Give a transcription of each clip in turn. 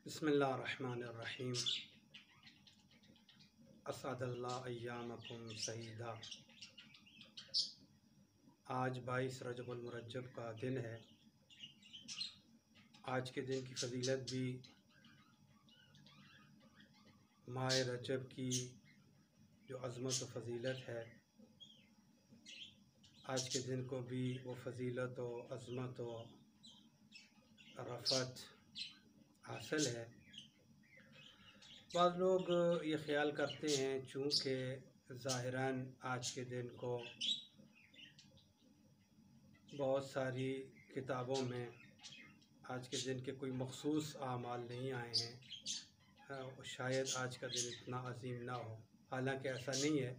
बिस्मिल्लाहिर्रहमानिर्रहीम। असअदल्लाह अय्यामकुम सईदा। आज 22 रजबुल मुरज्जब का दिन है। आज के दिन की फ़जीलत भी माह रजब की जो अज़मत व फ़जीलत है, आज के दिन को भी वो फ़जीलत व अज़मत व रफ़त हासिल है। बाद लोग ये ख़्याल करते हैं चूँकि ज़ाहिरन आज के दिन को बहुत सारी किताबों में आज के दिन के कोई मख़सूस आमाल नहीं आए हैं, शायद आज का दिन इतना अजीम ना हो। हालांकि ऐसा नहीं है।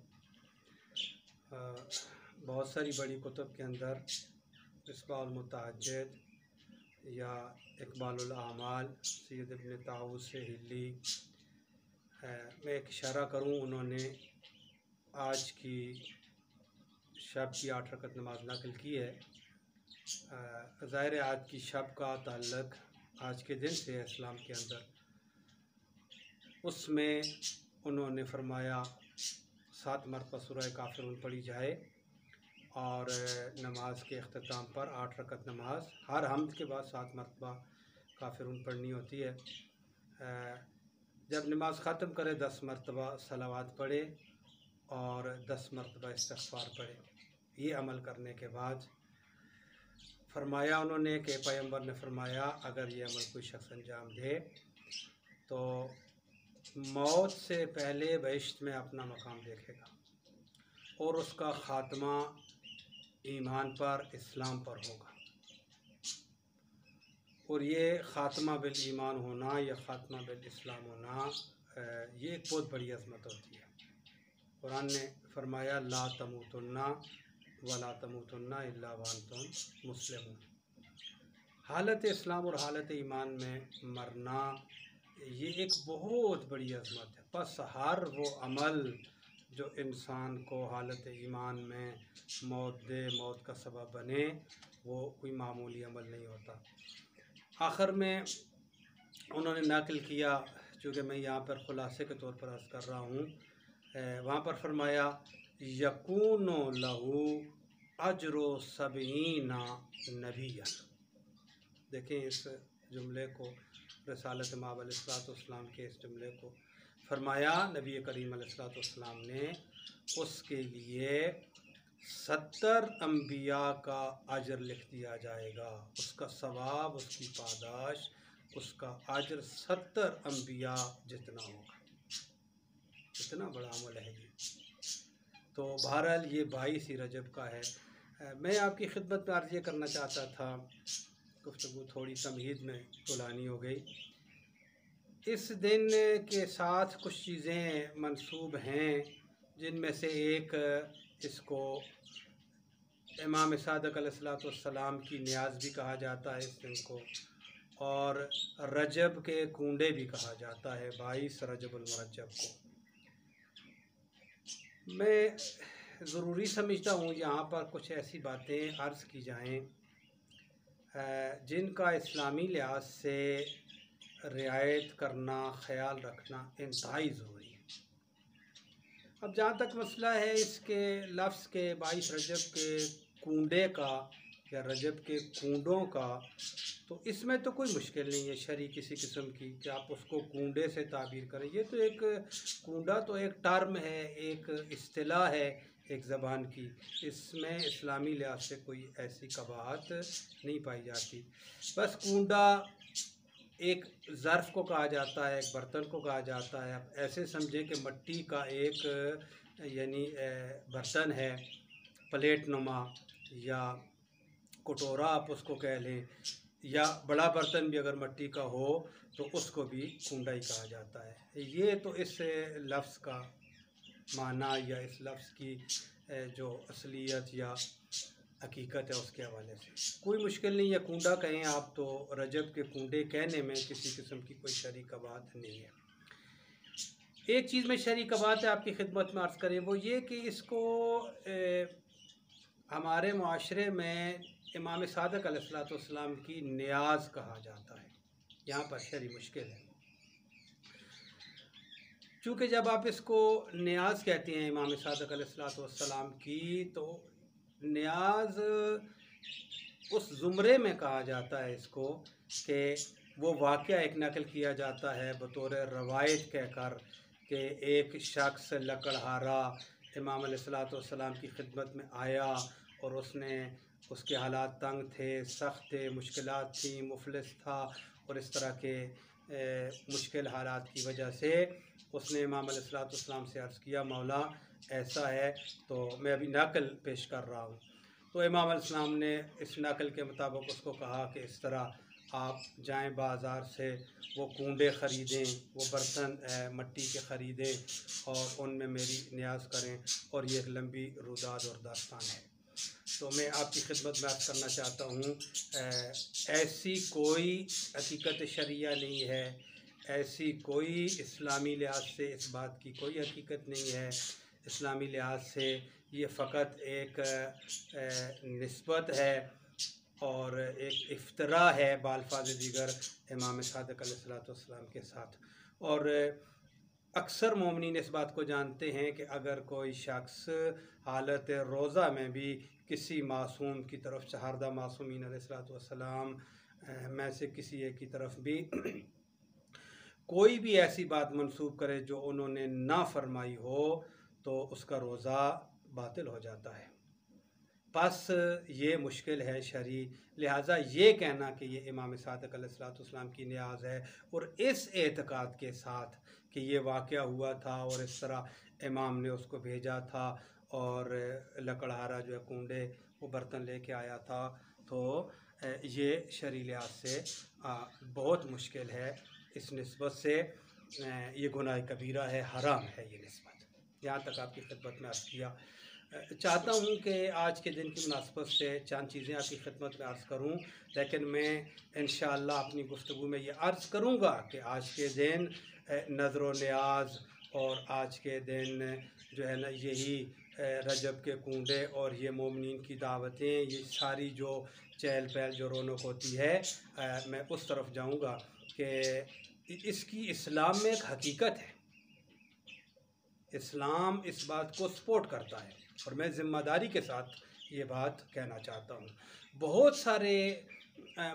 बहुत सारी बड़ी कुतुब के अंदर मिसबाहुल मुतहज्जिद या इक़बालुल आमाल सैयद इब्न ताऊस से हिली, मैं एक इशारा करूँ, उन्होंने आज की शब की 8 रकत नमाज नक़ल की है। ज़ाहिर है आज की शब का ताल्लुक़ आज के दिन से है इस्लाम के अंदर। उसमें उन्होंने फरमाया 7 मरतबा सूरह काफ़िरून पढ़ी जाए और नमाज के अख्ताम पर 8 रकत नमाज हर हम्द के बाद 7 मरतबा काफ़िरून पढ़नी होती है। जब नमाज ख़त्म करे 10 मरतबा सलावात पढ़े और 10 मरतबा इस्तिग़फ़ार पढ़े। ये अमल करने के बाद फरमाया उन्होंने कि पैगम्बर ने फरमाया अगर ये अमल कोई शख्स अंजाम दे तो मौत से पहले बहिश्त में अपना मकाम देखेगा और उसका ख़ात्मा ईमान पर, इस्लाम पर होगा। और ये ख़ात्मा बिल ईमान होना या ख़ात्मा बिल इस्लाम होना, ये एक बहुत बड़ी अज़मत होती है। कुरान ने फरमाया ला तमूतुन्ना वला तमूतुन्ना इल्ला व अंतुम मुस्लिमून। हालत इस्लाम और हालत ईमान में मरना ये एक बहुत बड़ी अज़मत है। बस हर वो अमल जो इंसान को हालत ईमान में मौत दे, मौत का सबब बने, वो कोई मामूली अमल नहीं होता। आखिर में उन्होंने नक़ल किया, चूँकि मैं यहाँ पर ख़ुलासे के तौर पर अर्ज़ कर रहा हूँ, वहाँ पर फरमाया यकूनु लहू अजरो सबईना नबिय्यन। देखें इस जुमले को, रसालत माब अलैहिस्सलाम के इस जुमले को फरमाया नबी करीम अलैहिस्सलाम ने उसके लिए 70 अम्बिया का अजर लिख दिया जाएगा। उसका सवाब, उसकी पादाश, उसका अजर 70 अम्बिया जितना होगा। इतना बड़ा अमल है ये। तो बहरहाल ये 22 ही रजब का है। मैं आपकी खिदमत में अर्ज़ ये करना चाहता था, गुफ्तगू थोड़ी तमहीद में तुलानी हो गई। इस दिन के साथ कुछ चीज़ें मंसूब हैं, जिनमें से एक इसको इमाम सादिक़ अलैहिस्सलाम की नियाज़ भी कहा जाता है इस दिन को, और रजब के कूंडे भी कहा जाता है 22 रजबुल मुरज्जब को। मैं ज़रूरी समझता हूँ यहाँ पर कुछ ऐसी बातें अर्ज़ की जाएँ जिनका इस्लामी लिहाज से रियायत करना, ख़याल रखना इंतहाई ज़रूरी है। अब जहाँ तक मसला है इसके लफ्ज़ के 22 रजब के कूंडे का या रजब के कूंडों का, तो इसमें तो कोई मुश्किल नहीं है शरई किसी किस्म की कि आप उसको कूंडे से ताबीर करें। ये तो एक कूंडा तो एक टर्म है, एक इस्तिलाह है एक ज़बान की। इसमें इस्लामी लिहाज से कोई ऐसी कबाहत नहीं पाई जाती। बस कूंडा एक ज़र्फ़ को कहा जाता है, एक बर्तन को कहा जाता है। आप ऐसे समझें कि मिट्टी का एक यानी बर्तन है, प्लेट नुमा या कटोरा आप उसको कह लें, या बड़ा बर्तन भी अगर मिट्टी का हो तो उसको भी कूंडा ही कहा जाता है। ये तो इस लफ्ज़ का माना या इस लफ्ज़ की जो असलियत या हकीकत है उसके हवाले से कोई मुश्किल नहीं है। कूंडा कहें आप तो रजब के कूंडे कहने में किसी किस्म की कोई शरई कबात नहीं है। एक चीज़ में शरई कबात है आपकी खिदमत में अर्ज़ करें, वो ये कि इसको हमारे मुआशरे में इमाम सादिक़ अलैहिस्सलाम की नियाज़ कहा जाता है। यहाँ पर शरई मुश्किल है। चूँकि जब आप इसको न्याज कहते हैं इमाम सादिक़ अलैहिस्सलाम की, तो न्याज उस ज़ुमरे में कहा जाता है इसको कि वो वाक़या एक नकल किया जाता है बतौर रवायत कहकर कि एक शख्स लकड़हारा इमाम अलैहिस्सलाम की खिदमत में आया और उसके हालात तंग थे, सख्त थे, मुश्किलात थी, मुफलिस था और इस तरह के मुश्किल हालात की वजह से उसने इमाम अलैहिस्सलाम से अर्ज़ किया, मौला ऐसा है। तो मैं अभी नकल पेश कर रहा हूँ। तो इमाम अलैहिस्सलाम ने इस नकल के मुताबिक उसको कहा कि इस तरह आप जाएं बाज़ार से वो कूंडे ख़रीदें, वो बर्तन मट्टी के ख़रीदें और उनमें मेरी न्याज करें। और ये एक लंबी रुदाद और दास्तान है। तो मैं आपकी खिदमत में अर्ज़ करना चाहता हूँ, ऐसी कोई हकीकत शरिया नहीं है, ऐसी कोई इस्लामी लिहाज से इस बात की कोई हकीकत नहीं है। इस्लामी लिहाज से ये फ़कत एक निस्बत है और एक इफ्तरा है बाल्फाज़ दीगर इमाम सादिक़ अलैहिस्सलाम के साथ। और अक्सर मोमिनीन इस बात को जानते हैं कि अगर कोई शख्स हालत रोज़ा में भी किसी मासूम की तरफ, शहारदा मासूमीन अलैहिस्सलाम में से किसी एक की तरफ भी कोई भी ऐसी बात मंसूब करे जो उन्होंने ना फरमाई हो, तो उसका रोज़ा बातिल हो जाता है। बस ये मुश्किल है शरई, लिहाजा ये कहना कि ये इमाम सादिक़ अलैहिस्सलाम की न्याज है और इस एतक़ाद के साथ कि ये वाक़या हुआ था और इस तरह इमाम ने उसको भेजा था और लकड़हारा जो है कूंडे वो बर्तन लेके आया था, तो ये शरई लिहाज से बहुत मुश्किल है। इस निस्बत से ये गुनाह कबीरा है, हराम है ये निस्बत। यहाँ तक आपकी खिदमत में अर्ज़ किया। चाहता हूँ कि आज के दिन की मुनासबत से चंद चीज़ें आपकी खिदमत में अर्ज़ करूँ, लेकिन मैं इंशाअल्लाह अपनी गुफ्तगू में ये अर्ज़ करूँगा कि आज के दिन नज़र व न्याज और आज के दिन जो है ना यही रजब के कूंडे और ये मोमिनीन की दावतें, ये सारी जो चहल पहल जो रौनक होती है, मैं उस तरफ जाऊँगा कि इसकी इस्लाम में एक हकीकत है। इस्लाम इस बात को सपोर्ट करता है और मैं ज़िम्मेदारी के साथ ये बात कहना चाहता हूँ। बहुत सारे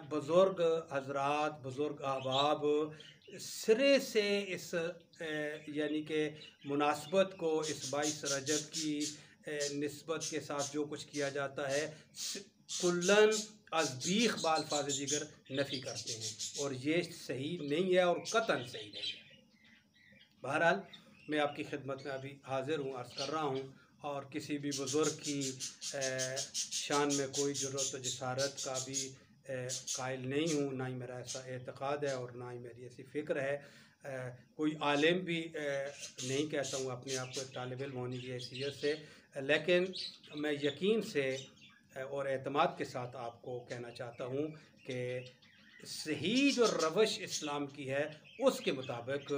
बुज़ुर्ग हज़रात, बुज़ुर्ग अहबाब सिरे से इस यानी कि मुनासबत को, इस 22 रजब की निस्बत के साथ जो कुछ किया जाता है, कुल्लन अज़बीख बाल्फाज़ दीगर नफ़ी करते हैं और ये सही नहीं है और कतन सही नहीं है। बहरहाल मैं आपकी खिदमत में अभी हाज़िर हूँ, अर्ज़ कर रहा हूँ और किसी भी बुज़ुर्ग की शान में कोई ज़रूरत व जसारत का भी कायल नहीं हूँ, ना ही मेरा ऐसा एतक़ाद है और ना ही मेरी ऐसी फ़िक्र है। कोई आलिम भी नहीं कहता हूँ अपने आप को एक तालिब इल्म होने की हैसियत से, लेकिन मैं यकीन से और एतमाद के साथ आपको कहना चाहता हूँ कि सही जो रवश इस्लाम की है उसके मुताबिक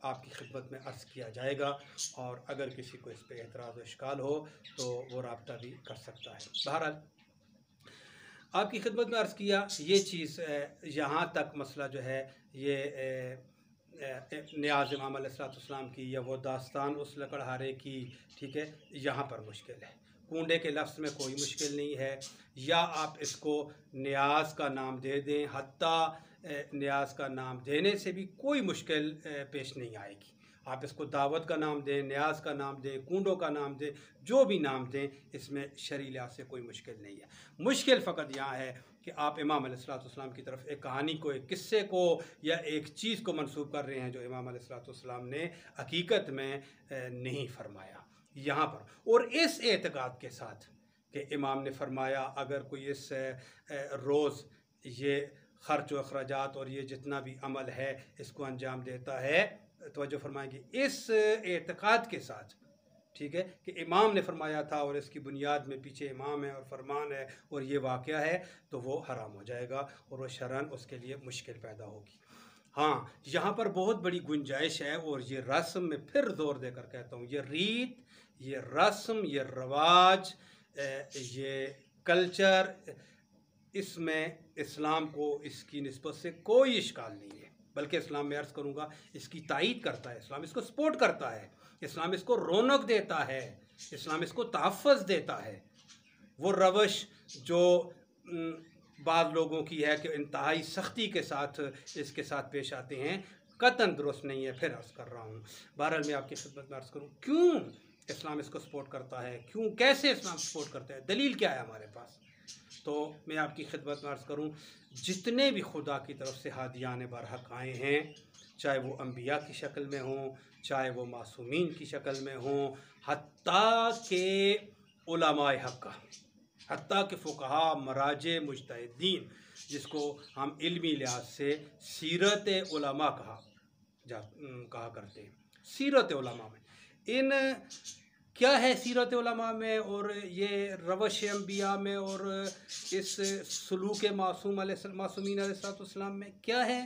आपकी खिदमत में अर्ज़ किया जाएगा और अगर किसी को इस पर एतराज़ व इश्काल हो तो वो रब्ता भी कर सकता है। बहरहाल आपकी खिदमत में अर्ज़ किया ये चीज़, यहाँ तक मसला जो है ये न्याज़ इमाम अलैहिस्सलाम की या वो दास्तान उस लकड़हारे की, ठीक है, यहाँ पर मुश्किल है। कूंडे के लफ्ज़ में कोई मुश्किल नहीं है, या आप इसको न्याज का नाम दे दें, हत्ता न्याज का नाम देने से भी कोई मुश्किल पेश नहीं आएगी। आप इसको दावत का नाम दें, न्याज का नाम दें, कूंडों का नाम दें, जो भी नाम दें, इसमें शरई लिहाज से कोई मुश्किल नहीं है। मुश्किल फ़कत यहाँ है कि आप इमाम अलैहिस्सलाम की तरफ एक कहानी को, एक किस्से को या एक चीज़ को मंसूब कर रहे हैं जो इमाम अलैहिस्सलाम ने हकीकत में नहीं फरमाया यहाँ पर। और इस एतक़ाद के साथ कि इमाम ने फरमाया अगर कोई इस रोज़ ये ख़र्च व अखराजात और ये जितना भी अमल है इसको अंजाम देता है, तवज्जो फरमाएंगे, इस एतक़ाद के साथ, ठीक है, कि इमाम ने फरमाया था और इसकी बुनियाद में पीछे इमाम है और फरमान है और ये वाक़या है, तो वो हराम हो जाएगा और वो शरअन उसके लिए मुश्किल पैदा होगी। हाँ, यहाँ पर बहुत बड़ी गुंजाइश है और ये रस्म में फिर ज़ोर देकर कहता हूँ, ये रीत, ये रस्म, ये रवाज, ये कल्चर, इसमें इस्लाम को इसकी निस्बत से कोई इश्काल नहीं है। बल्कि इस्लाम में अर्ज़ करूँगा इसकी तायीद करता है, इस्लाम इसको सपोर्ट करता है, इस्लाम इसको रौनक देता है, इस्लाम इसको तहफ़्फ़ुज़ देता है। वो रवश जो बाद लोगों की है कि इंतहाई सख्ती के साथ इसके साथ पेश आते हैं, कतन दुरुस्त नहीं है। फिर अर्ज़ कर रहा हूँ, बहरहाल मैं आपकी खिदमत में अर्ज़ करूँ क्यों इस्लाम इसको सपोर्ट करता है, क्यों कैसे इस्लाम सपोर्ट करता है, दलील क्या है हमारे पास। तो मैं आपकी खिदमत में अर्ज़ करूँ, जितने भी खुदा की तरफ से हादियान बरहक आए हैं, चाहे वो अम्बिया की शक्ल में हों, चाहे वो मासूमीन की शक्ल में हों, हत्ता के उलमाए हक़, हत्ता के फ़ुक़हा, मराजे, मुज्तहिदीन, जिसको हम इल्मी लिहाज से सीरत उलमा कहा करते हैं। सीरत उलमा में इन क्या है, सीरत उलमा में और ये रवश अम्बिया में और इस सलूक मासूमीन अलैहिस्सलाम में क्या है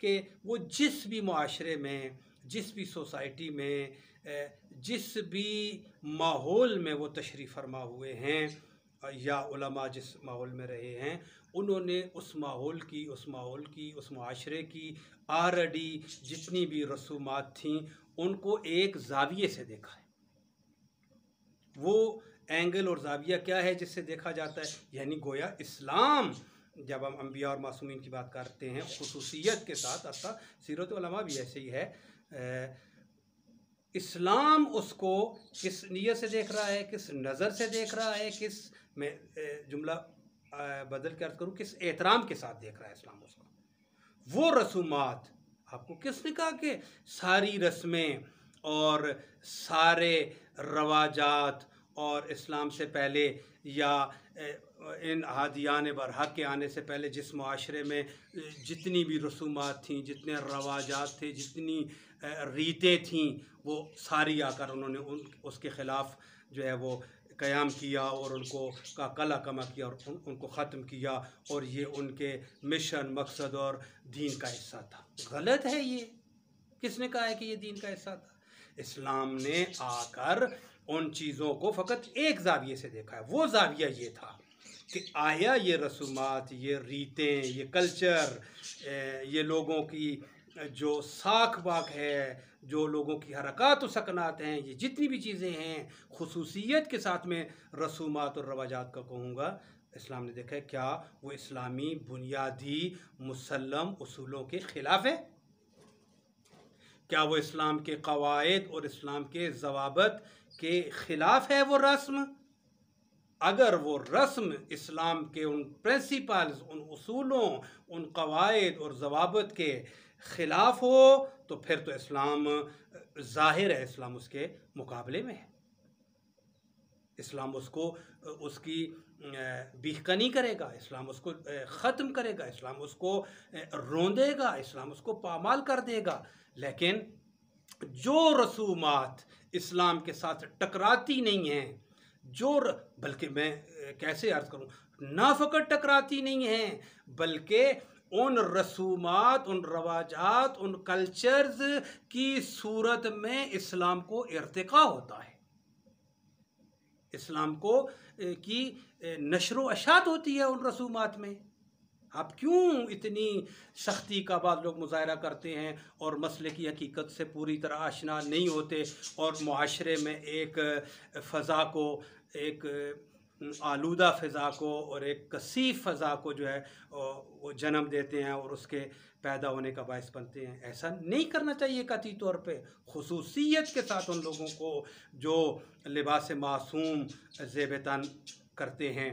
कि वो जिस भी मुआशरे में, जिस भी सोसाइटी में, जिस भी माहौल में वो तशरीफ़ फरमा हुए हैं या उलमा जिस माहौल में रहे हैं, उन्होंने उस माहौल की, उस मुआशरे की ऑलरेडी जितनी भी रसूमात थीं उनको एक ज़ाविये से देखा है। वो एंगल और ज़ाविया क्या है जिससे देखा जाता है, यानी गोया इस्लाम, जब हम अम्बिया और मासूमीन की बात करते हैं खुसूसियत के साथ, अर्थात सीरत उलमा भी ऐसे ही है, इस्लाम उसको किस नीयत से देख रहा है, किस नज़र से देख रहा है, किस मैं जुमला बदल कर अर्ज़ करूँ, किस एहतराम के साथ देख रहा है इस्लाम उसको। वो रसूमात, आपको किसने कहा कि सारी रस्में और सारे रवाजात और इस्लाम से पहले या इन हादियान बरहक के आने से पहले जिस मुआशरे में जितनी भी रसूमात थीं, जितने रवाजात थे, जितनी रीतें थीं, वो सारी आकर उन्होंने उसके ख़िलाफ़ जो है वो क़याम किया और उनको का कला कमा किया और उनको ख़त्म किया, और ये उनके मिशन, मकसद और दीन का हिस्सा था। गलत है ये। किसने कहा है कि ये दीन का हिस्सा था? इस्लाम ने आकर उन चीज़ों को फ़कत एक ज़ाविये से देखा है। वो ज़ाविया ये था कि आया ये रसूमात, ये रीतें, ये कल्चर, ये लोगों की जो साख बाक है, जो लोगों की हरकत व सकनात हैं, ये जितनी भी चीज़ें हैं, खुसूसियत के साथ में रसूमात और रवाजात का कहूँगा, इस्लाम ने देखा है क्या वो इस्लामी बुनियादी मुसल्लम उसूलों के ख़िलाफ़ है? क्या वो इस्लाम के क़वाइद और इस्लाम के ज़वाबित के ख़िलाफ़ है वो रस्म? अगर वो रस्म इस्लाम के उन प्रिंसिपल्स, उन उसूलों, उन क़वाइद और ज़वाबित के ख़िलाफ़ हो तो फिर तो इस्लाम ज़ाहिर है, इस्लाम उसके मुकाबले में है। इस्लाम उसको उसकी बीहकनी करेगा, इस्लाम उसको ख़त्म करेगा, इस्लाम उसको रोंदेगा, इस्लाम उसको पामाल कर देगा। लेकिन जो रसूमात इस्लाम के साथ टकराती नहीं हैं, बल्कि मैं कैसे अर्ज़ करूँ, ना फ़कत टकराती नहीं हैं, बल्कि उन रसूमात, उन रवाजात, उन कल्चर्स की सूरत में इस्लाम को इर्तिक़ा होता है, इस्लाम को की नशर व अशात होती है उन रसूमात में। आप क्यों इतनी सख्ती का बाद लोग मुज़ाहरा करते हैं और मसले की हकीकत से पूरी तरह आशना नहीं होते और मुआशरे में एक फ़ज़ा को, एक आलूदा फ़ज़ा को और एक कसीफ फ़ज़ा को जो है वो जन्म देते हैं और उसके पैदा होने का बायस बनते हैं। ऐसा नहीं करना चाहिए कतई तौर पे। खुसूसियत के साथ उन लोगों को जो लिबास मासूम ज़ेब-ए-तन करते हैं,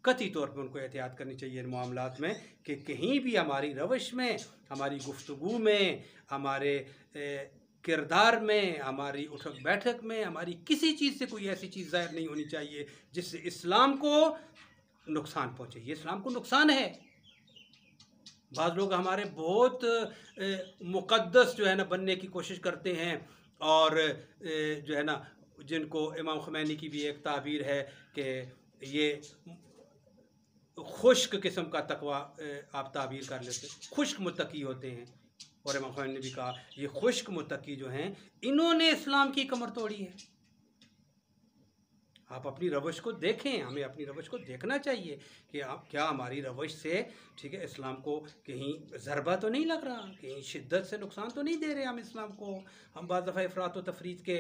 कतई तौर पे उनको एहतियात करनी चाहिए इन मामलात में कि कहीं भी हमारी रवश में, हमारी गुफ्तगू में, हमारे किरदार में, हमारी उठक बैठक में, हमारी किसी चीज़ से कोई ऐसी चीज़ ज़ाहिर नहीं होनी चाहिए जिससे इस्लाम को नुकसान पहुँचे। ये इस्लाम को नुकसान है। बाज़ लोग हमारे बहुत मुक़द्दस जो है ना बनने की कोशिश करते हैं और जो है ना, जिनको इमाम ख़ुमैनी की भी एक ताबीर है कि ये खुश्क किस्म का तकवा आप ताबीर कर लेते, खुश्क मुत्तकी होते हैं। और इमाम ख़ुमैनी ने भी कहा ये खुश्क मुत्तकी जो हैं, इन्होंने इस्लाम की कमर तोड़ी है। आप अपनी रवश को देखें, हमें अपनी रवश को देखना चाहिए कि आप क्या हमारी रवश से, ठीक है, इस्लाम को कहीं ज़रबा तो नहीं लग रहा, कहीं शिद्दत से नुकसान तो नहीं दे रहे हम इस्लाम को। हम बाज़ दफ़ा अफरात व तफरीत के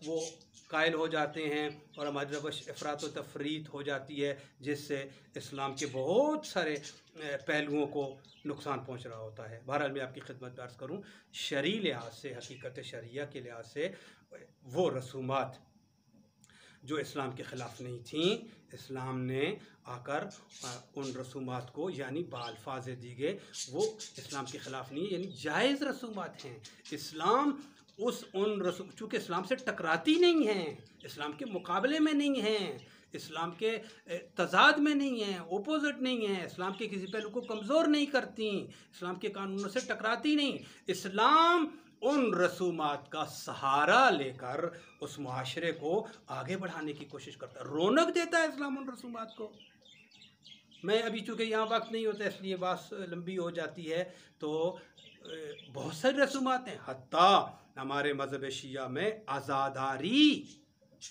वो कायल हो जाते हैं और हमारी रवश अफरात व तफरीत हो जाती है, जिससे इस्लाम के बहुत सारे पहलुओं को नुकसान पहुंच रहा होता है। बहरहाल मैं आपकी खिदमत में अर्ज़ करूँ, शरई लिहाज से, हकीकत शरिया के लिहाज से वो रसूमात जो इस्लाम के ख़िलाफ़ नहीं थी, इस्लाम ने आकर उन रसूमात को, यानी बाल्फाज दीगे, वो इस्लाम के ख़िलाफ़ नहीं है, यानी जायज़ रसूमात हैं। इस्लाम उन रसूम, चूँकि इस्लाम से टकराती नहीं हैं, इस्लाम के मुकाबले में नहीं हैं, इस्लाम के तज़ाद में नहीं हैं, ओपोज़िट नहीं हैं, इस्लाम के किसी पहलू को कमज़ोर नहीं करती, इस्लाम के कानूनों से टकराती नहीं। इस्लाम उन रसूमात का सहारा लेकर उस मुआशरे को आगे बढ़ाने की कोशिश करता है, रौनक देता है इस्लाम उन रसूमात को। मैं अभी चूँकि यहाँ वक्त नहीं होता इसलिए बात लंबी हो जाती है, तो बहुत सारी रसूमात हैं। हत्ता हमारे मज़हब शिया में आज़ादारी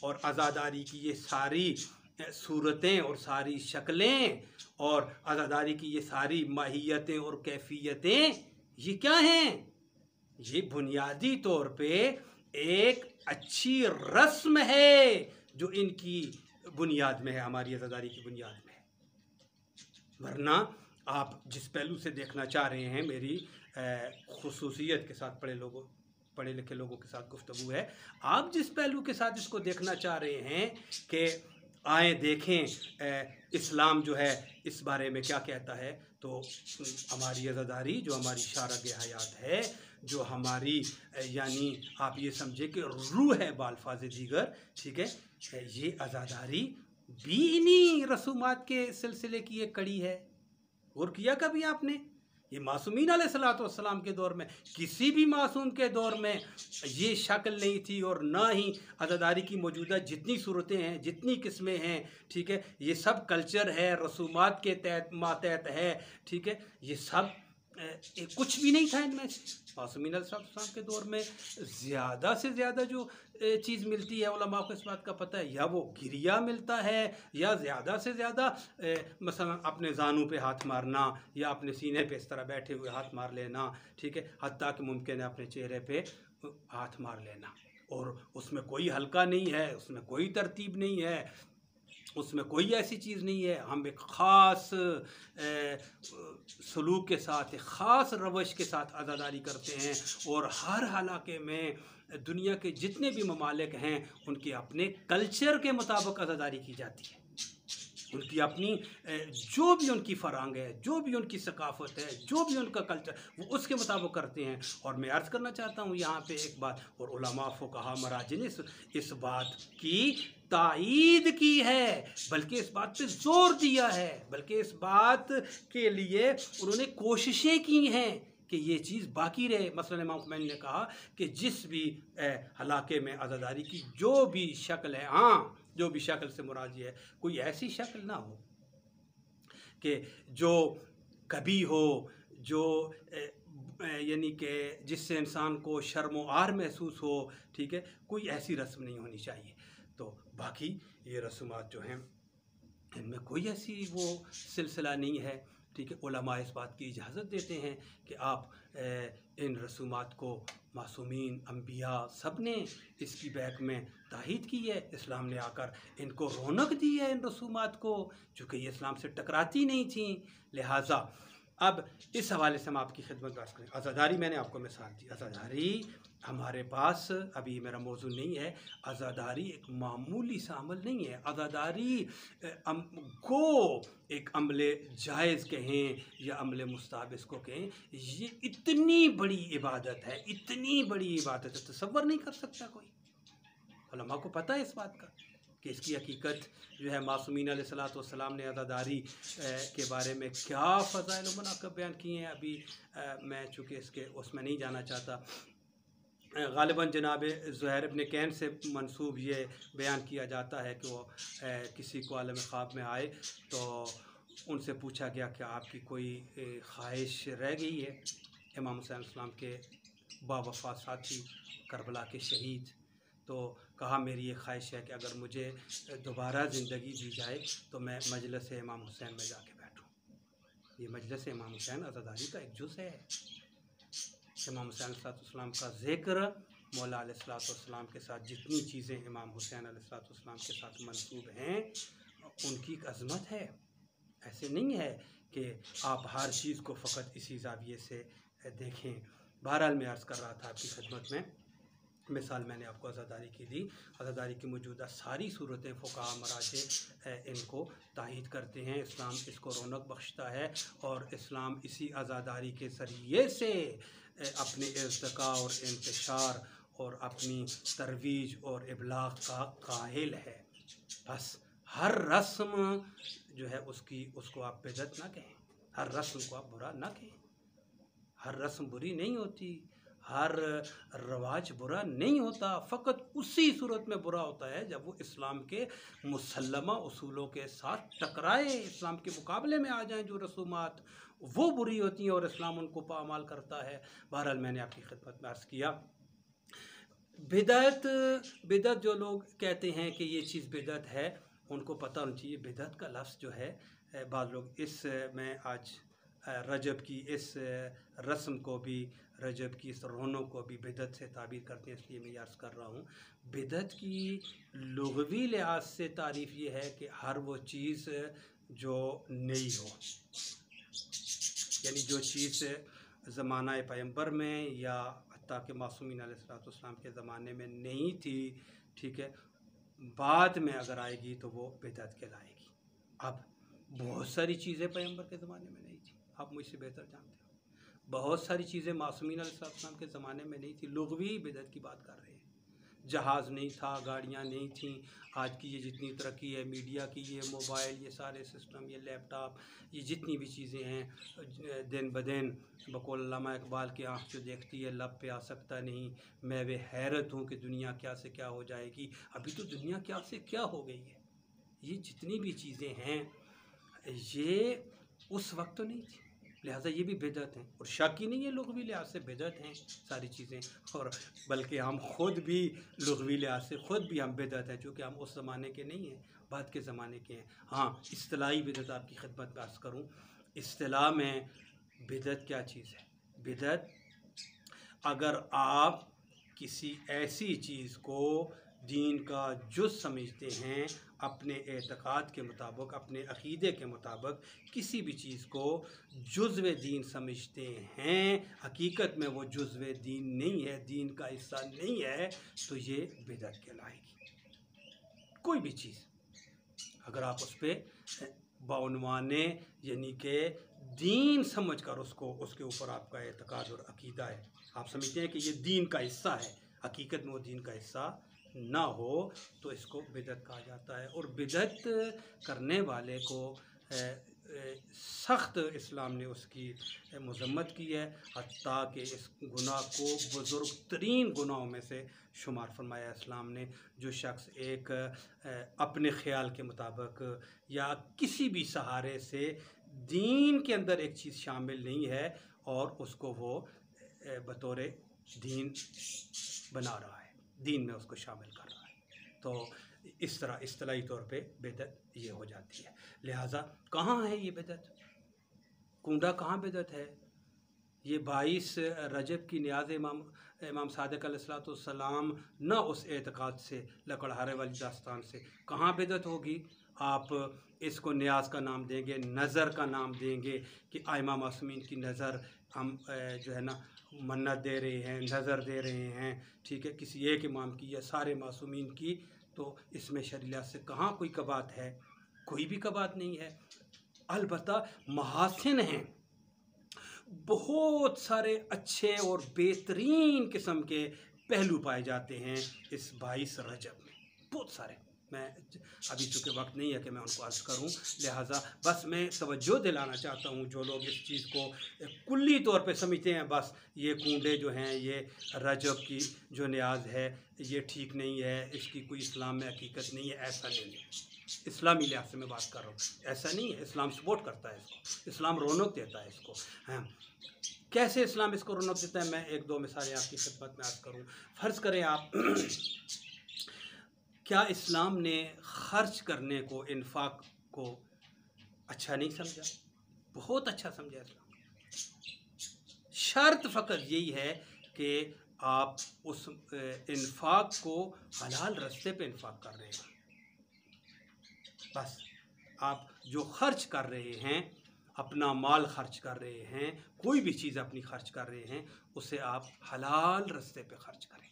और आज़ादारी की ये सारी सूरतें और सारी शक्लें और आज़ादारी की ये सारी माहियतें और कैफियतें, ये क्या हैं? ये बुनियादी तौर पे एक अच्छी रस्म है जो इनकी बुनियाद में है, हमारी आज़ादारी की बुनियाद में है। वरना आप जिस पहलू से देखना चाह रहे हैं, मेरी खुसूसियत के साथ पढ़े लिखे लोगों के साथ गुफ्तगू है, आप जिस पहलू के साथ इसको देखना चाह रहे हैं कि आए देखें इस्लाम जो है इस बारे में क्या कहता है, तो हमारी आज़ादारी जो हमारी शारग हयात है, जो हमारी यानी आप ये समझे कि रूह है बाल्फाज दीगर, ठीक है, ये आज़ादारी भी इन्हीं रसूमात के सिलसिले की एक कड़ी है। और किया कभी आपने? ये मासूमीन अलैहिस्सलाम के दौर में, किसी भी मासूम के दौर में ये शक्ल नहीं थी, और ना ही आज़ादारी की मौजूदा जितनी सूरतें हैं, जितनी किस्में हैं, ठीक है, ये सब कल्चर है, रसूमात के तहत मातहत है, ठीक है, ये सब कुछ भी नहीं था इनमें से। मासूमीन अलैहिस्सलाम के दौर में ज़्यादा से ज़्यादा जो चीज़ मिलती है, उलमा को इस बात का पता है, या वो गिरिया मिलता है, या ज़्यादा से ज़्यादा मसलन अपने जानू पे हाथ मारना, या अपने सीने पे इस तरह बैठे हुए हाथ मार लेना, ठीक है, हत्ता कि मुमकिन है अपने चेहरे पे हाथ मार लेना, और उसमें कोई हल्का नहीं है, उसमें कोई तरतीब नहीं है, उसमें कोई ऐसी चीज़ नहीं है। हम एक ख़ास सलूक के साथ, एक ख़ास रवश के साथ आज़ादारी करते हैं, और हर हालाके में दुनिया के जितने भी ममालिक हैं उनके अपने कल्चर के मुताबिक आज़ादारी की जाती है। उनकी अपनी जो भी उनकी फ़रांग है, जो भी उनकी सकाफ़त है, जो भी उनका कल्चर, वो उसके मुताबिक करते हैं। और मैं अर्ज़ करना चाहता हूँ यहाँ पे एक बात, और उलमा फ़ुक़हा मराजिन इस बात की तायीद की है, बल्कि इस बात पे ज़ोर दिया है, बल्कि इस बात के लिए उन्होंने कोशिशें की हैं कि ये चीज़ बाकी रहे। मसलन इमाम खुमैनी ने कहा कि जिस भी हलाके में आज़ादारी की जो भी शक्ल है, हाँ, जो भी शक्ल से मुराद है, कोई ऐसी शक्ल ना हो कि जो कभी हो, जो यानी कि जिससे इंसान को शर्म व आर महसूस हो, ठीक है, कोई ऐसी रस्म नहीं होनी चाहिए। तो बाकी ये रस्मात जो हैं इनमें कोई ऐसी वो सिलसिला नहीं है, ठीक है। उलमा इस बात की इजाज़त देते हैं कि आप इन रसूमात को, मासूमीन अम्बिया सब ने इसकी बैक में ताहीद की है। इस्लाम ने आकर इनको रौनक दी है इन रसूमात को, चूँकि ये इस्लाम से टकराती नहीं थी। लिहाजा अब इस हवाले से हम आपकी खिदमत बात करें। आज़ादारी मैंने आपको मिसाल दी, आज़ादारी हमारे पास अभी मेरा मौजू नहीं है। आज़ादारी एक मामूली सा अमल नहीं है। आज़ादारी को एक अमले जायज़ कहें या अमले मुस्ताहब इसको कहें, ये इतनी बड़ी इबादत है, इतनी बड़ी इबादत है, तसव्वुर नहीं कर सकता कोई। उलमा को पता है इस बात का कि इसकी हकीकत जो है। मासूमीन अलैहिस्सलाम ने आज़ादारी के बारे में क्या फ़ज़ाइल व मनाक़िब बयान किए हैं, अभी मैं चूँकि इसके उसमें नहीं जाना चाहता। ग़ालिबन जनाब ज़ुहैर इब्न कैन से मंसूब ये बयान किया जाता है कि वो किसी को आलम ख़्वाब में आए तो उनसे पूछा गया कि आपकी कोई ख्वाहिश रह गई है। इमाम हुसैन अलैहिस्सलाम के बावफ़ा साथी, करबला के शहीद, तो कहा मेरी ये ख्वाहिश है कि अगर मुझे दोबारा ज़िंदगी दी जाए तो मैं मजलिस इमाम हुसैन में जाके बैठूँ। ये मजलिस इमाम हुसैन अज़ादारी का एक जुज़ है। इमाम हुसैन अलैहिस्सलाम का ज़िक्र, मौला अलैहिस्सलाम के साथ जितनी चीज़ें इमाम हुसैन अलैहिस्सलाम के साथ मंसूब हैं, उनकी एक अज़मत है। ऐसे नहीं है कि आप हर चीज़ को फ़कत इसी ज़ाविये से देखें। बहरहाल मैं अर्ज़ कर रहा था आपकी खिदमत में, मिसाल मैंने आपको अज़ादारी की दी। अज़ादारी की मौजूदा सारी सूरतें फ़ुक़हा मराजे इनको तायीद करते हैं। इस्लाम इसको रौनक बख्शता है और इस्लाम इसी अज़ादारी के ज़रिए से अपने इर्तिक़ा और इंतशार और अपनी तरवीज और इबलाग़ का काहिल है। बस हर रस्म जो है उसको आप बिदअत ना कहें, हर रस्म को आप बुरा ना कहें। हर रस्म बुरी नहीं होती, हर रवाज बुरा नहीं होता, फ़कत उसी सूरत में बुरा होता है जब वो इस्लाम के मुसल्लमा उसूलों के साथ टकराए, इस्लाम के मुकाबले में आ जाएं। जो रसूमात वो बुरी होती हैं और इस्लाम उनको पामाल करता है। बहरहाल मैंने आपकी खिदमत में अर्ज़ किया, बिदअत जो लोग कहते हैं कि ये चीज़ बिदअत है, उनको पता होना चाहिए बिदअत का लफ्ज़ जो है, बाद लोग इस में आज रजब की इस रस्म को भी, रजब की इस रौनक को भी बिदअत से ताबीर करते हैं। इसलिए मैं ये अर्ज़ कर रहा हूँ, बिदअत की लुग़वी लिहाज से तारीफ़ ये है कि हर वो चीज़ जो नई हो, यानी जो चीज़ ज़माना पैगम्बर में या हत्ता के मासूमीन अलैहिस्सलाम के ज़माने में नहीं थी, ठीक है, बाद में अगर आएगी तो वो बिदअत कहलाएगी। अब बहुत सारी चीज़ें पैगम्बर के ज़माने में नहीं थी, आप मुझसे बेहतर जानते हो। बहुत सारी चीज़ें मासूमीन अलैहिस्सलाम के ज़माने में नहीं थी, लुग़वी बिदअत की बात कर रहे हैं। जहाज़ नहीं था, गाड़ियाँ नहीं थीं, आज की ये जितनी तरक्की है, मीडिया की, ये मोबाइल, ये सारे सिस्टम, ये लैपटॉप, ये जितनी भी चीज़ें हैं, दिन ब दिन बकौल अल्लामा इकबाल की आँख जो देखती है लब पे आ सकता नहीं। मैं वे हैरत हूँ कि दुनिया क्या से क्या हो जाएगी। अभी तो दुनिया क्या से क्या हो गई है। ये जितनी भी चीज़ें हैं ये उस वक्त तो नहीं थी, लिहाजा ये भी बिदअत हैं। और शक ही नहीं है, लुग़वी लिहाज से बिदअत हैं सारी चीज़ें, और बल्कि हम ख़ुद भी लुग़वी लिहाज से ख़ुद भी हम बिदअत हैं, चूँकि हम उस ज़माने के नहीं हैं, बाद के ज़माने के हैं। हाँ, इस्तिलाही बिदअत आपकी खिदमत में अर्ज़ करूँ, इस्तिलाह में बिदअत क्या चीज़ है? बिदअत, अगर आप किसी ऐसी चीज़ को दीन का जुज़ समझते हैं, अपने एतक़ाद के मुताबिक, अपने अक़ीदे के मुताबिक किसी भी चीज़ को जुज़्व दीन समझते हैं, हकीकत में वो जुज़्व दीन नहीं है, दीन का हिस्सा नहीं है, तो ये बिदअत कहलाएगी। कोई भी चीज़ अगर आप उस पर बाउनवाने यानी कि दीन समझ कर उसको, उसके ऊपर आपका एतक़ाद और अक़ीदा है, आप समझते हैं कि ये दीन का हिस्सा है, हकीकत में वो दीन का हिस्सा ना हो, तो इसको बिदअत कहा जाता है। और बिदअत करने वाले को सख्त इस्लाम ने उसकी मज़म्मत की है, हत्ता कि इस गुनाह को बुज़ुर्ग तरीन गुनाहों में से शुमार फरमाया इस्लाम ने। जो शख्स एक अपने ख़्याल के मुताबिक या किसी भी सहारे से दीन के अंदर एक चीज़ शामिल नहीं है और उसको वो बतौर दीन बना रहा है, दीन में उसको शामिल कर रहा है, तो इस तरह इस्तिलाही तौर पे बिदअत ये हो जाती है। लिहाजा कहाँ है ये बिदअत? कूंडा कहाँ बिदअत है? ये 22 रजब की न्याज़ इमाम सादिक़ अलैहिस्सलाम न उस एतक़ाद से, लकड़हारे वाली दास्तान से कहाँ बिदअत होगी? आप इसको न्याज़ का नाम देंगे, नज़र का नाम देंगे कि आइमा मासूमीन की नज़र हम जो है ना मन्नत दे रहे हैं, नज़र दे रहे हैं, ठीक है, किसी एक इमाम की या सारे मासूमीन की, तो इसमें शरीयत से कहाँ कोई कबात है? कोई भी कबात नहीं है। अलबत्ता महासिन हैं, बहुत सारे अच्छे और बेहतरीन किस्म के पहलू पाए जाते हैं इस 22 रजब में, बहुत सारे। मैं अभी चूँकि वक्त नहीं है कि मैं उनको अर्ज़ करूं, लिहाजा बस मैं तवज्जो दिलाना चाहता हूं जो लोग इस चीज़ को कुल्ली तौर पे समझते हैं, बस ये कूंडे जो हैं, ये रजब की जो न्याज़ है, ये ठीक नहीं है, इसकी कोई इस्लाम में हकीकत नहीं है, ऐसा नहीं है। इस्लामी लिहाज से मैं बात कर रहा हूँ, ऐसा नहीं है। इस्लाम सपोर्ट करता है इसको, इस्लाम रौनक देता है इसको। हाँ, कैसे इस्लाम इसको रौनक देता है, मैं एक दो मिसालें आपकी खिदमत में अर्ज़ करूँ। फ़र्ज़ करें आप क्या इस्लाम ने ख़र्च करने को, इन्फाक को अच्छा नहीं समझा? बहुत अच्छा समझा इस्लाम। शर्त फ़कत यही है कि आप उस इन्फाक को हलाल रास्ते पे इन्फाक कर रहे हैं। बस आप जो खर्च कर रहे हैं, अपना माल खर्च कर रहे हैं, कोई भी चीज़ अपनी खर्च कर रहे हैं, उसे आप हलाल रास्ते पे खर्च करें।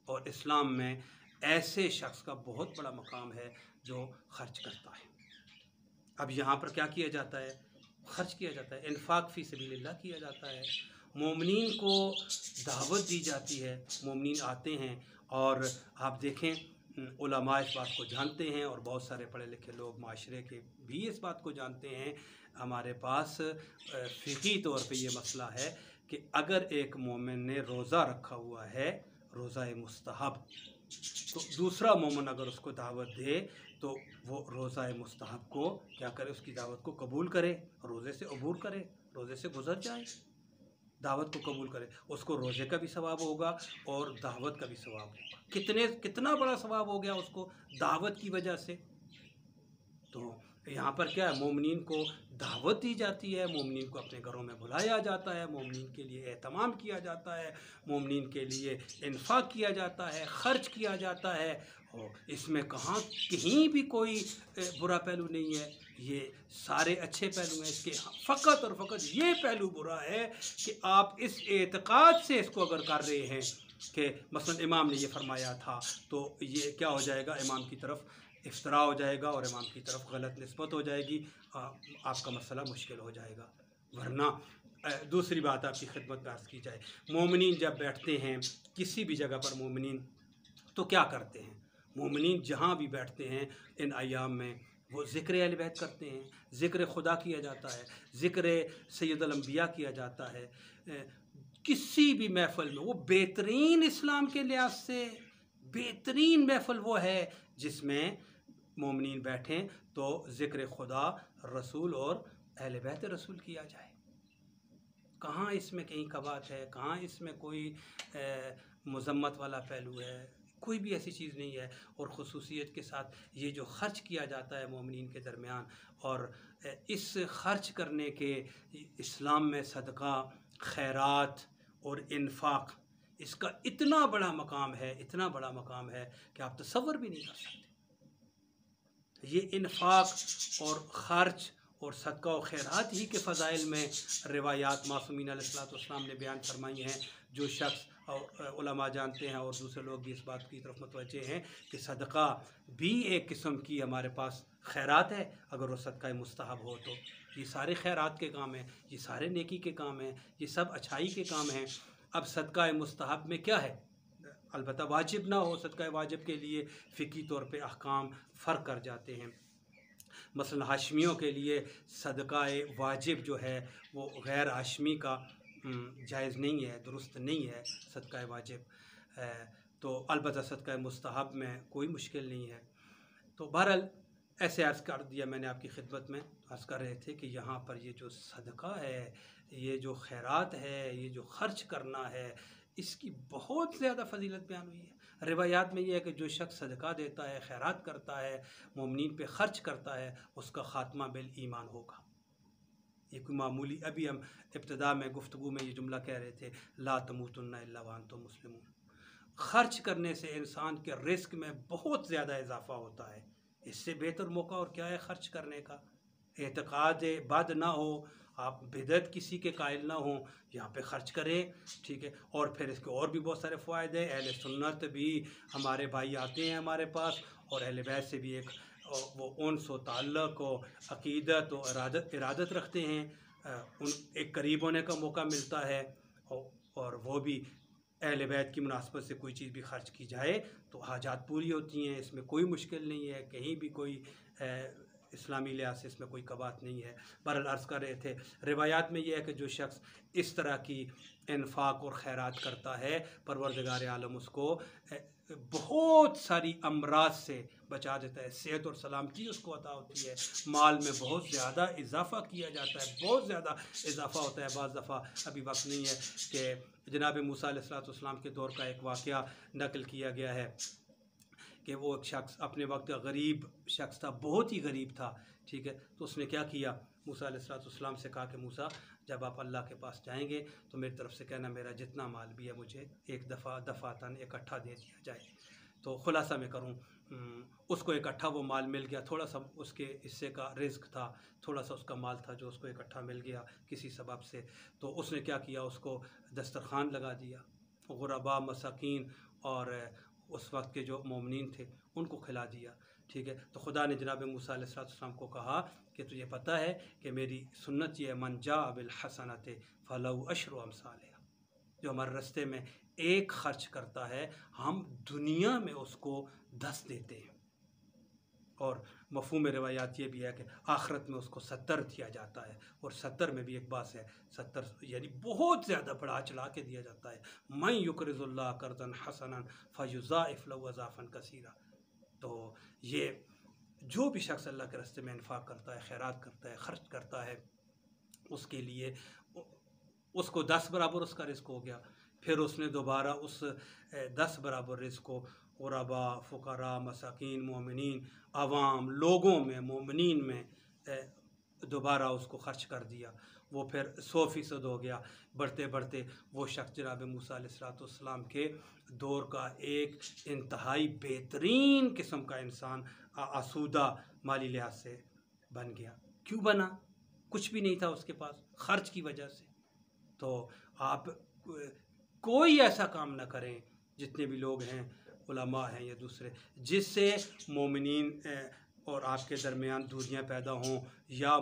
और इस्लाम में ऐसे शख्स का बहुत बड़ा मकाम है जो खर्च करता है। अब यहाँ पर क्या किया जाता है? खर्च किया जाता है, इन्फाक फ़ी सबीलिल्लाह किया जाता है। मोमिनीन को दावत दी जाती है, मोमिनीन आते हैं और आप देखें उलमा इस बात को जानते हैं और बहुत सारे पढ़े लिखे लोग माशरे के भी इस बात को जानते हैं। हमारे पास फ़िक़ही तौर पे ये मसला है कि अगर एक मोमिन ने रोज़ा रखा हुआ है, रोज़ा मुस्तहब, तो दूसरा मोमिन अगर उसको दावत दे तो वो रोज़ा मुस्तहब को क्या करे? उसकी दावत को कबूल करे, रोज़े से अबूर करे, रोज़े से गुज़र जाए, दावत को कबूल करे। उसको रोज़े का भी सवाब होगा और दावत का भी सवाब होगा। कितना बड़ा सवाब हो गया उसको दावत की वजह से। तो यहाँ पर क्या है? मोमिनीन को दावत दी जाती है, मोमिनीन को अपने घरों में बुलाया जाता है, मोमिनीन के लिए एहतमाम किया जाता है, मोमिनीन के लिए इन्फाक किया जाता है, ख़र्च किया जाता है। और इसमें कहीं भी कोई बुरा पहलू नहीं है, ये सारे अच्छे पहलू हैं इसके। फ़कत और फ़कत ये पहलू बुरा है कि आप इस एतक़ाद से इसको अगर कर रहे हैं कि मसलन इमाम ने ये फरमाया था, तो ये क्या हो जाएगा? इमाम की तरफ इफ्तरा हो जाएगा और इमाम की तरफ गलत निस्बत हो जाएगी, आपका मसला मुश्किल हो जाएगा। वरना दूसरी बात आपकी खिदमत में अर्ज़ की जाए, मोमिनीन जब बैठते हैं किसी भी जगह पर, मोमिनीन तो क्या करते हैं? मोमिनीन जहाँ भी बैठते हैं इन अय्याम में वो ज़िक्र अहले बैत करते हैं, ज़िक्र खुदा किया जाता है, ज़िक्र सैयदुल अंबिया किया जाता है। किसी भी महफ़िल में वो बेहतरीन, इस्लाम के लिहाज से बेहतरीन महफ़िल वो है जिसमें मोमिनीन बैठें तो ज़िक्र खुदा, रसूल और अहले बैत रसूल किया जाए। कहाँ इसमें कहीं कबात है? कहाँ इसमें कोई मज़म्मत वाला पहलू है? कोई भी ऐसी चीज़ नहीं है। और ख़ुसूसियत के साथ ये जो ख़र्च किया जाता है मोमिनीन के दरमियान, और इस ख़र्च करने के इस्लाम में सदका, खैरात और इन्फाक, इसका इतना बड़ा मकाम है, इतना बड़ा मकाम है कि आप तसव्वुर भी नहीं कर सकते। ये इन्फाक और ख़र्च और सदका और खैरात ही के फ़ज़ाइल में रिवायात मासूमीन अलैहिस्सलाम ने बयान फरमाई हैं। जो शख्स और उलमा जानते हैं और दूसरे लोग भी इस बात की तरफ मुतवज्जे हैं कि सदका भी एक किस्म की हमारे पास खैरात है, अगर वो सदका मुस्तहब हो तो। ये सारे खैरात के काम हैं, ये सारे नेकी के काम हैं, ये सब अच्छाई के काम हैं। अब सदका मुस्तहब में क्या है? अलबत्ता वाजिब ना हो, सदका वाजिब के लिए फ़िक़ही तौर पे अहकाम फ़र्क कर जाते हैं। मसलन हाशमियों के लिए सदका वाजिब जो है वो गैर हाशमी का जायज़ नहीं है, दुरुस्त नहीं है सदका वाजिब। तो अलबत्ता सदका मुस्तहब में कोई मुश्किल नहीं है। तो बहरहाल ऐसे अर्ज़ कर दिया मैंने आपकी खिदमत में। अर्ज़ कर रहे थे कि यहाँ पर ये जो सदका है, ये जो खैरात है, ये जो ख़र्च करना है, इसकी बहुत ज़्यादा फ़जीलत बयान हुई है। रिवायात में ये है कि जो शख्स सदका देता है, खैरात करता है, मोमिनीन पे ख़र्च करता है, उसका ख़ात्मा बिल ईमान होगा। ये कोई मामूली, अभी हम इब्तिदा में गुफ्तगू में ये जुमला कह रहे थे, ला तमूतुन्ना इल्ला व अंतुम मुस्लिमून। ख़र्च करने से इंसान के रिस्क में बहुत ज़्यादा इजाफ़ा होता है। इससे बेहतर मौका और क्या है ख़र्च करने का? एतक़ाद बद ना हो, आप बिदअत किसी के कायल ना हों, यहाँ पे ख़र्च करें, ठीक है। और फिर इसके और भी बहुत सारे फ़ायदे हैं। अहले सुन्नत भी हमारे भाई आते हैं हमारे पास, और अहले बैत से भी एक वो उन्स व ताल्लुक़ व अक़ीदत व इरादत रखते हैं। उन एक करीब होने का मौका मिलता है, और वो भी अहले बैत की मुनासबत से कोई चीज़ भी ख़र्च की जाए तो हाजात पूरी होती हैं। इसमें कोई मुश्किल नहीं है, कहीं भी कोई इस्लामी लिहाज से इसमें कोई कबात नहीं है। बहरहाल अर्ज़ कर रहे थे, रिवायात में यह है कि जो शख्स इस तरह की इन्फाक और खैरात करता है, परवरदिगार आलम उसको बहुत सारी अमराज से बचा देता है, सेहत और सलामती उसको अता होती है, माल में बहुत ज़्यादा इजाफ़ा किया जाता है, बहुत ज़्यादा इजाफ़ा होता है। बाज़ दफ़ा, अभी वक्त नहीं है, कि जनाब मूसा अलैहिस्सलाम के दौर का एक वाक़या नकल किया गया है कि वो एक शख्स अपने वक्त का गरीब शख्स था, बहुत ही गरीब था, ठीक है। तो उसने क्या किया, मूसा अलैहिस्सलाम से कहा कि मूसा, जब आप अल्लाह के पास जाएंगे तो मेरी तरफ से कहना मेरा जितना माल भी है मुझे एक दफ़ातन इकट्ठा दे दिया जाए। तो खुलासा मैं करूँ, उसको इकट्ठा वो माल मिल गया, थोड़ा सा उसके हिस्से का रिस्क था, थोड़ा सा उसका माल था जो उसको इकट्ठा मिल गया किसी सबब से। तो उसने क्या किया, उसको दस्तरखान लगा दिया, गुरबा मसाकीन और उस वक्त के जो मोमिनीन थे उनको खिला दिया, ठीक है। तो खुदा ने जनाब मूसा अलैहिस्सलाम को कहा कि तुझे पता है कि मेरी सुन्नत ये मन जा बिल हसनत फलऊ अशरु अमसालिहा, जो हमारे रास्ते में एक खर्च करता है हम दुनिया में उसको 10 देते हैं। और मफ़हूम रिवायात ये भी है कि आखिरत में उसको 70 दिया जाता है, और 70 में भी एक बात है, 70 यानी बहुत ज़्यादा बढ़ा चढ़ा के दिया जाता है। मैं युकरिज़ुल्लाह कर्ज़न हसनन फ़युज़ाइफ़ लहू अज़ाफ़न कसीरा। तो ये जो भी शख्स अल्लाह के रास्ते में इन्फाक करता है, खैरात करता है, खर्च करता है, उसके लिए उसको 10 बराबर उसका रिस्क हो गया। फिर उसने दोबारा उस 10 बराबर रिस्क को गुरबा, फ़ुक़रा, मसाकीन, मोमिनीन, आवाम, लोगों में, मोमिनीन में दोबारा उसको खर्च कर दिया। वो फिर 100% हो गया। बढ़ते बढ़ते वो शख्स जनाब मूसा अलैहिस्सलाम के दौर का एक इंतहाई बेहतरीन किस्म का इंसान, आसूदा माली लिहाज से बन गया। क्यों बना? कुछ भी नहीं था उसके पास, खर्च की वजह से। तो आप कोई ऐसा काम ना करें, जितने भी लोग हैं, उलमा हैं या दूसरे, जिससे मोमिनीन और आपके दरमियान दूरियां पैदा हों या